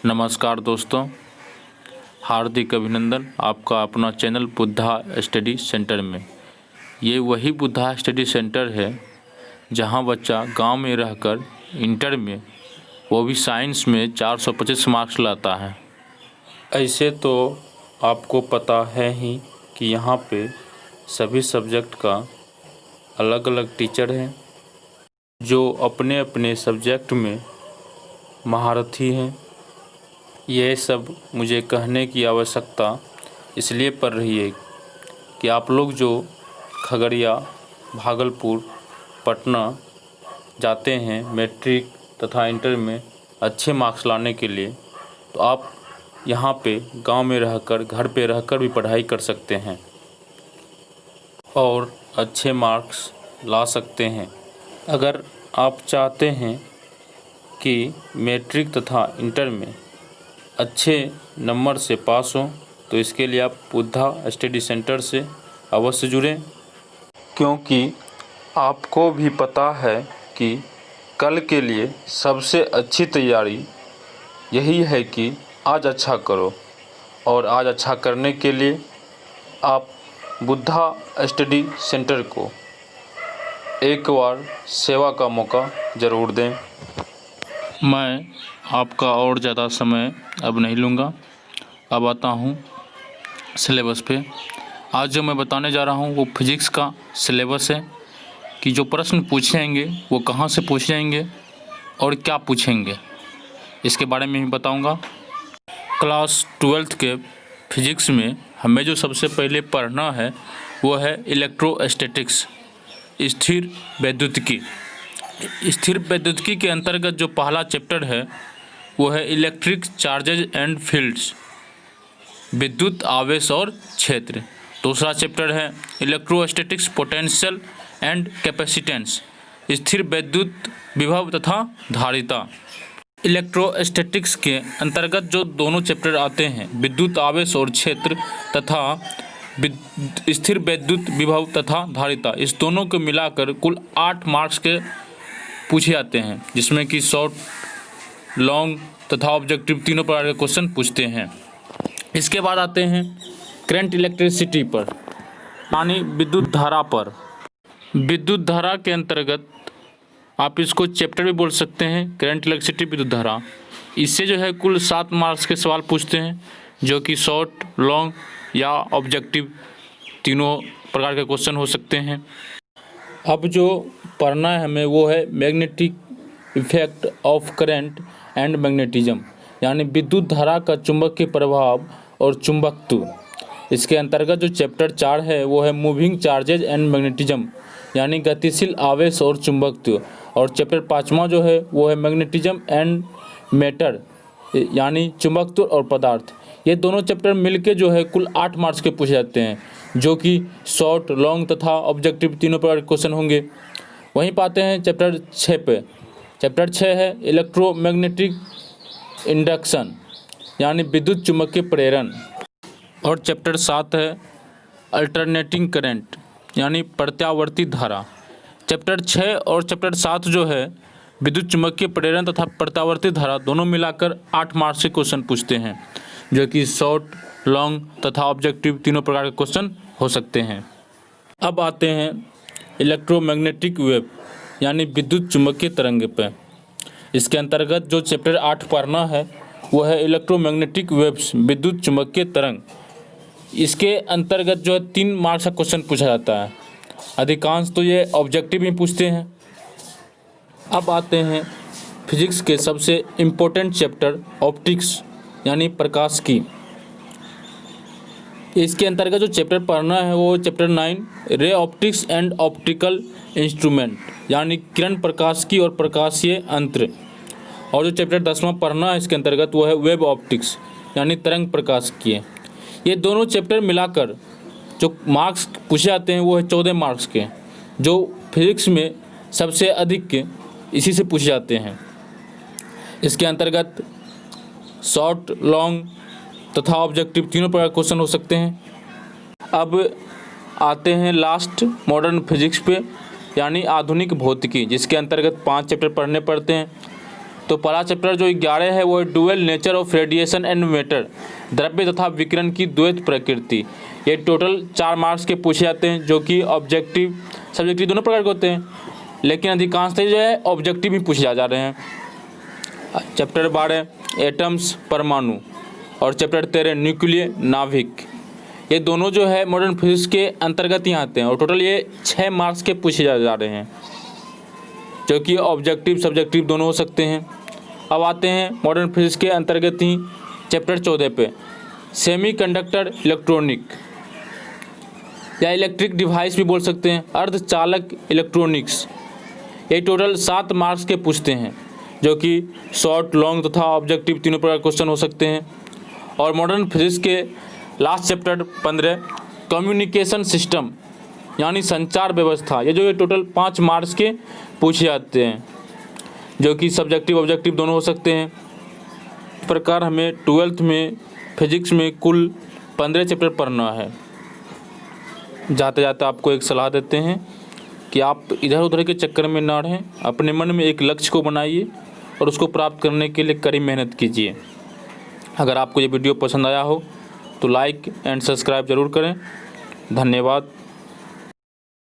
नमस्कार दोस्तों, हार्दिक अभिनंदन आपका अपना चैनल बुद्धा स्टडी सेंटर में। ये वही बुद्धा स्टडी सेंटर है जहां बच्चा गांव में रहकर इंटर में, वो भी साइंस में 425 मार्क्स लाता है। ऐसे तो आपको पता है ही कि यहाँ पे सभी सब्जेक्ट का अलग अलग टीचर हैं जो अपने अपने सब्जेक्ट में महारथी हैं। यह सब मुझे कहने की आवश्यकता इसलिए पड़ रही है कि आप लोग जो खगड़िया, भागलपुर, पटना जाते हैं मैट्रिक तथा इंटर में अच्छे मार्क्स लाने के लिए, तो आप यहाँ पे गांव में रहकर, घर पे रहकर भी पढ़ाई कर सकते हैं और अच्छे मार्क्स ला सकते हैं। अगर आप चाहते हैं कि मैट्रिक तथा इंटर में अच्छे नंबर से पास हो, तो इसके लिए आप बुद्धा स्टडी सेंटर से अवश्य जुड़ें, क्योंकि आपको भी पता है कि कल के लिए सबसे अच्छी तैयारी यही है कि आज अच्छा करो। और आज अच्छा करने के लिए आप बुद्धा स्टडी सेंटर को एक बार सेवा का मौका ज़रूर दें। मैं आपका और ज़्यादा समय अब नहीं लूँगा। अब आता हूँ सिलेबस पे। आज जो मैं बताने जा रहा हूँ वो फिजिक्स का सिलेबस है कि जो प्रश्न पूछेंगे वो कहाँ से पूछेंगे और क्या पूछेंगे, इसके बारे में ही बताऊँगा। क्लास 12th के फिजिक्स में हमें जो सबसे पहले पढ़ना है वो है इलेक्ट्रोस्टैटिक्स, स्थिर वैद्युतिकी। स्थिर वैद्युतिकी के अंतर्गत जो पहला चैप्टर है वो है इलेक्ट्रिक चार्जेज एंड फील्ड्स, विद्युत आवेश और क्षेत्र। दूसरा चैप्टर है इलेक्ट्रोस्टैटिक्स पोटेंशियल एंड कैपेसिटेंस, स्थिर वैद्युत विभव तथा धारिता। इलेक्ट्रोस्टैटिक्स के अंतर्गत जो दोनों चैप्टर आते हैं, विद्युत आवेश और क्षेत्र तथा स्थिर वैद्युत विभव तथा धारिता, इस दोनों को मिलाकर कुल 8 मार्क्स के पूछे जाते हैं, जिसमें कि शॉर्ट, लॉन्ग तथा ऑब्जेक्टिव तीनों प्रकार के क्वेश्चन पूछते हैं। इसके बाद आते हैं करंट इलेक्ट्रिसिटी पर, यानी विद्युत धारा पर। विद्युत धारा के अंतर्गत आप इसको चैप्टर भी बोल सकते हैं, करंट इलेक्ट्रिसिटी विद्युत धारा। इससे जो है कुल 7 मार्क्स के सवाल पूछते हैं, जो कि शॉर्ट, लॉन्ग या ऑब्जेक्टिव तीनों प्रकार के क्वेश्चन हो सकते हैं। अब जो पढ़ना है हमें वो है magnetic effect of current and magnetism, यानी विद्युत धारा का चुंबकीय प्रभाव और चुंबकत्व। इसके अंतर्गत जो चैप्टर 4 है वो है मूविंग चार्जेज एंड मैग्नेटिज्म, यानी गतिशील आवेश और चुंबकत्व। और चैप्टर 5वां जो है वो है मैग्नेटिज्म एंड मैटर, यानी चुंबकत्व और पदार्थ। ये दोनों चैप्टर मिलके जो है कुल 8 मार्क्स के पूछे जाते हैं, जो कि शॉर्ट, लॉन्ग तथा ऑब्जेक्टिव तीनों प्रकार के क्वेश्चन होंगे। वहीं पाते हैं चैप्टर 6 पे। चैप्टर 6 है इलेक्ट्रोमैग्नेटिक इंडक्शन, यानी विद्युत चुम्बकीय प्रेरण। और चैप्टर 7 है अल्टरनेटिंग करंट, यानी प्रत्यावर्ती धारा। चैप्टर 6 और चैप्टर 7 जो है विद्युत चुम्बकीय प्रेरण तथा प्रत्यावर्ती धारा, दोनों मिलाकर 8 मार्क्स के क्वेश्चन पूछते हैं, जो कि शॉर्ट, लॉन्ग तथा ऑब्जेक्टिव तीनों प्रकार के क्वेश्चन हो सकते हैं। अब आते हैं इलेक्ट्रोमैग्नेटिक वेव, यानी विद्युत चुम्बकीय तरंग पे। इसके अंतर्गत जो चैप्टर 8 पढ़ना है वो है इलेक्ट्रोमैग्नेटिक वेव्स, विद्युत चुम्बकीय तरंग। इसके अंतर्गत जो है 3 मार्क्स का क्वेश्चन पूछा जाता है, अधिकांश तो ये ऑब्जेक्टिव ही पूछते हैं। अब आते हैं फिजिक्स के सबसे इम्पोर्टेंट चैप्टर ऑप्टिक्स, यानी प्रकाश की। इसके अंतर्गत जो चैप्टर पढ़ना है वो chapter 9 ray optics and optical instrument, यानी किरण प्रकाश की और प्रकाशीय अंतर। और जो चैप्टर 10वां पढ़ना है इसके अंतर्गत वो है वेब ऑप्टिक्स, यानी तरंग प्रकाश की। ये दोनों चैप्टर मिलाकर जो मार्क्स पूछे जाते हैं वो है 14 मार्क्स के, जो फिजिक्स में सबसे अधिक के इसी से पूछे जाते हैं। इसके अंतर्गत शॉर्ट, लॉन्ग तथा ऑब्जेक्टिव तीनों प्रकार के क्वेश्चन हो सकते हैं। अब आते हैं लास्ट मॉडर्न फिजिक्स पे, यानी आधुनिक भौतिकी, जिसके अंतर्गत 5 चैप्टर पढ़ने पड़ते हैं। तो पहला चैप्टर जो 11 है वो है dual nature of radiation and matter, द्रव्य तथा विकिरण की द्वैत प्रकृति। ये टोटल 4 मार्क्स के पूछे जाते हैं, जो कि ऑब्जेक्टिव सब्जेक्टिव दोनों प्रकार के होते हैं, लेकिन अधिकांशतः जो है ऑब्जेक्टिव ही पूछे जा रहे हैं। चैप्टर 12 एटम्स परमाणु और चैप्टर 13 न्यूक्लियर नाभिक, ये दोनों जो है मॉडर्न फिजिक्स के अंतर्गत ही आते हैं और टोटल ये 6 मार्क्स के पूछे जा रहे हैं, जो कि ऑब्जेक्टिव सब्जेक्टिव दोनों हो सकते हैं। अब आते हैं मॉडर्न फिजिक्स के अंतर्गत ही चैप्टर 14 पे, सेमीकंडक्टर इलेक्ट्रॉनिक या इलेक्ट्रिक डिवाइस भी बोल सकते हैं, अर्धचालक इलेक्ट्रॉनिक्स। ये टोटल 7 मार्क्स के पूछते हैं, जो कि शॉर्ट लॉन्ग तथा ऑब्जेक्टिव तीनों प्रकार क्वेश्चन हो सकते हैं। और मॉडर्न फिजिक्स के लास्ट चैप्टर 15 कम्युनिकेशन सिस्टम यानी संचार व्यवस्था, ये जो ये टोटल 5 मार्क्स के पूछे जाते हैं, जो कि सब्जेक्टिव ऑब्जेक्टिव दोनों हो सकते हैं। इस प्रकार हमें 12th में फिजिक्स में कुल 15 चैप्टर पढ़ना है। जाते जाते आपको एक सलाह देते हैं कि आप इधर उधर के चक्कर में ना रहें, अपने मन में एक लक्ष्य को बनाइए और उसको प्राप्त करने के लिए कड़ी मेहनत कीजिए। अगर आपको ये वीडियो पसंद आया हो तो लाइक एंड सब्सक्राइब ज़रूर करें। धन्यवाद।